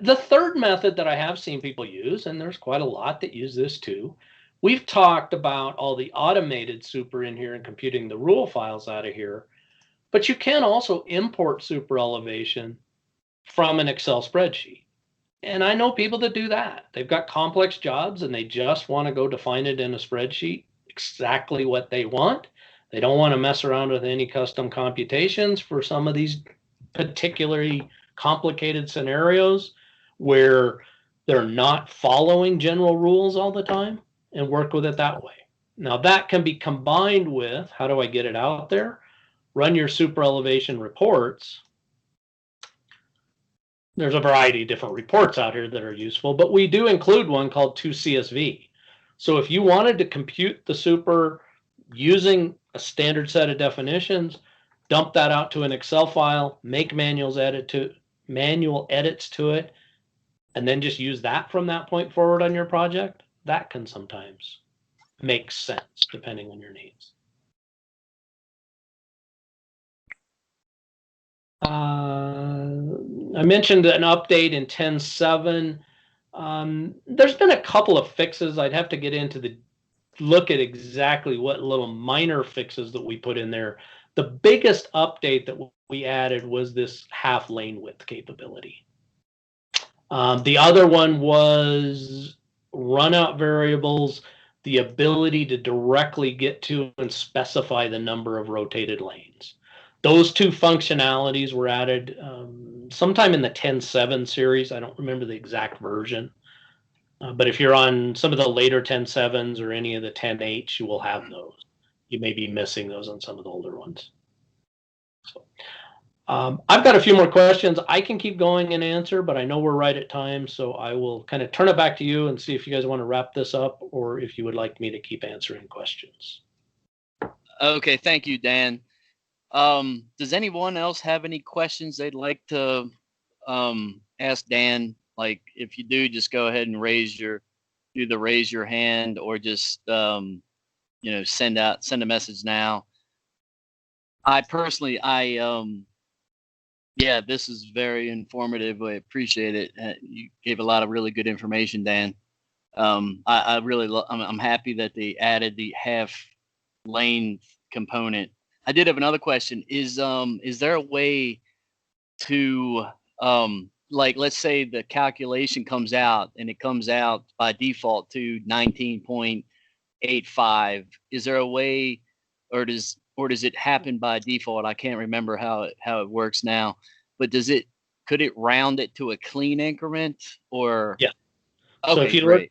The third method that I have seen people use, and there's quite a lot that use this too, we've talked about all the automated super in here and computing the rule files out of here, but you can also import super elevation from an Excel spreadsheet. And I know people that do that. They've got complex jobs and they just want to go define it in a spreadsheet, exactly what they want. They don't want to mess around with any custom computations for some of these particularly complicated scenarios where they're not following general rules all the time, and work with it that way. Now that can be combined with, how do I get it out there? Run your super elevation reports. There's a variety of different reports out here that are useful, but we do include one called 2CSV. So if you wanted to compute the super using a standard set of definitions, dump that out to an Excel file, make manual edits to it, and then just use that from that point forward on your project, that can sometimes make sense depending on your needs. I mentioned an update in 10.7. There's been a couple of fixes. I'd have to get into the look at exactly what little minor fixes that we put in there. The biggest update that we added was this half lane width capability. The other one was runout variables, the ability to directly get to and specify the number of rotated lanes. Those two functionalities were added sometime in the 10.7 series. I don't remember the exact version. But if you're on some of the later 10.7s or any of the 10.8s, you will have those. You may be missing those on some of the older ones. So, I've got a few more questions. I can keep going and answer, but I know we're right at time, so I will kind of turn it back to you and see if you guys want to wrap this up or if you would like me to keep answering questions. Okay, thank you, Dan. Does anyone else have any questions they'd like to ask Dan? Like, if you do, just go ahead and raise your hand, or just send a message now. I personally, yeah, this is very informative. I appreciate it. You gave a lot of really good information, Dan. I'm happy that they added the half lane component. I did have another question. Is there a way to like, let's say the calculation comes out and it comes out by default to 19.85. Is there a way, or does it happen by default? I can't remember how it works now, but could it round it to a clean increment, or? Yeah. Okay, so if you great. look,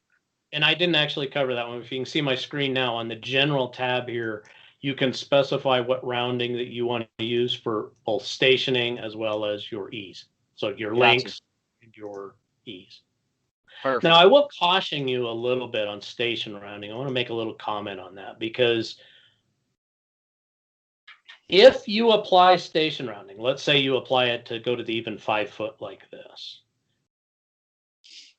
and I didn't actually cover that one. If you can see my screen now, on the general tab here, you can specify what rounding that you want to use for both stationing as well as your ease. So your lengths and your ease. Perfect. Now, I will caution you a little bit on station rounding. I want to make a little comment on that, because if you apply station rounding, let's say you apply it to go to the even 5 foot like this,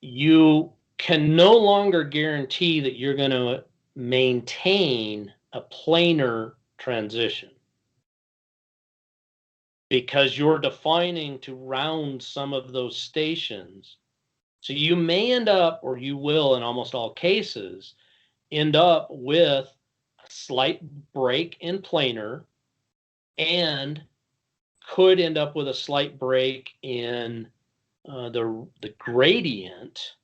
you can no longer guarantee that you're going to maintain a planar transition. because you're defining to round some of those stations. So you may end up, or you will in almost all cases, end up with a slight break in planar and could end up with a slight break in the gradient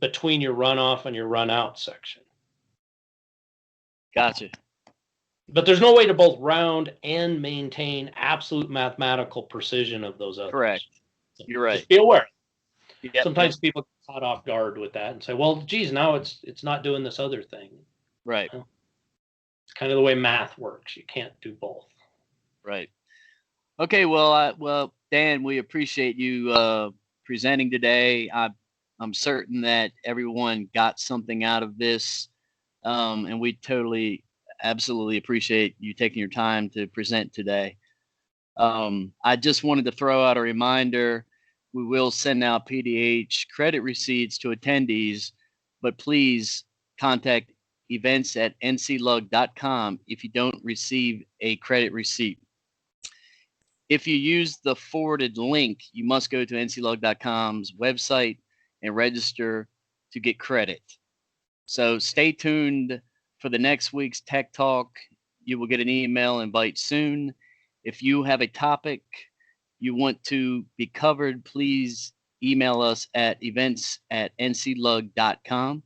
between your runoff and your run out section. Gotcha. But there's no way to both round and maintain absolute mathematical precision of those others. Correct. So You're right. just be aware. Yep, Sometimes people get caught off guard with that and say, well, geez, now it's not doing this other thing. Right. Well, it's kind of the way math works. You can't do both. Right. Okay. Well, Dan, we appreciate you presenting today. I'm certain that everyone got something out of this, and we absolutely appreciate you taking your time to present today. I just wanted to throw out a reminder. We will send out PDH credit receipts to attendees, but please contact events@nclug.com if you don't receive a credit receipt. If you use the forwarded link, you must go to nclug.com's website and register to get credit. So stay tuned for the next week's Tech Talk. You will get an email invite soon. If you have a topic you want to be covered, please email us at events@nclug.com.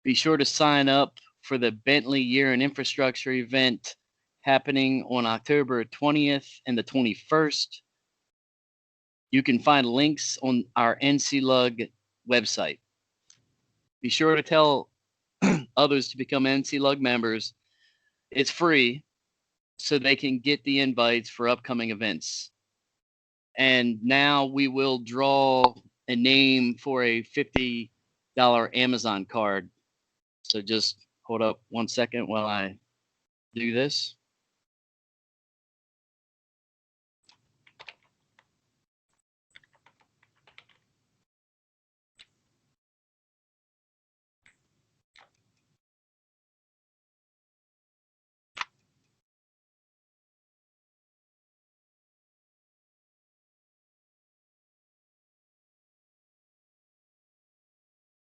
Be sure to sign up for the Bentley Year in Infrastructure event happening on October 20th and the 21st. You can find links on our NCLUG website. Be sure to tell others to become NCLUG members. It's free, so they can get the invites for upcoming events. And now we will draw a name for a $50 Amazon card. So just hold up 1 second while I do this.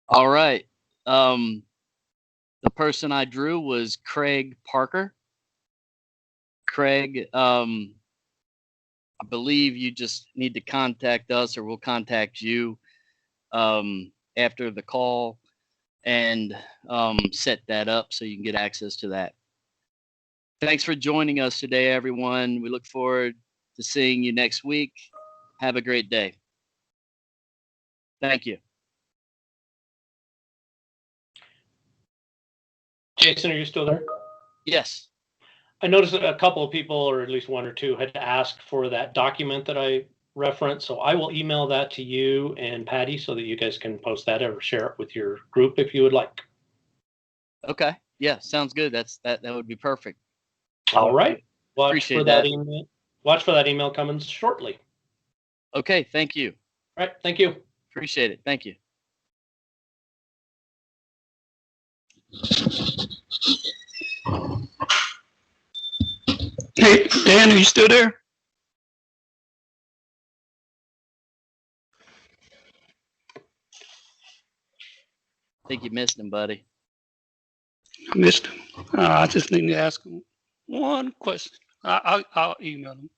All right. The person I drew was Craig Parker. Craig, I believe you just need to contact us, or we'll contact you after the call and set that up so you can get access to that. Thanks for joining us today, everyone. We look forward to seeing you next week. Have a great day. Thank you. Jason, are you still there? Yes. I noticed that a couple of people, or at least one or two, had asked for that document that I referenced. So I will email that to you and Patty so that you guys can post that or share it with your group if you would like. Okay. Yeah, sounds good. That would be perfect. All right. Watch Appreciate for that email. Watch for that email coming shortly. Okay. Thank you. All right. Thank you. Appreciate it. Thank you. Hey, Dan, are you still there? I think you missed him, buddy. I missed him. I just need to ask him one question. I'll email him.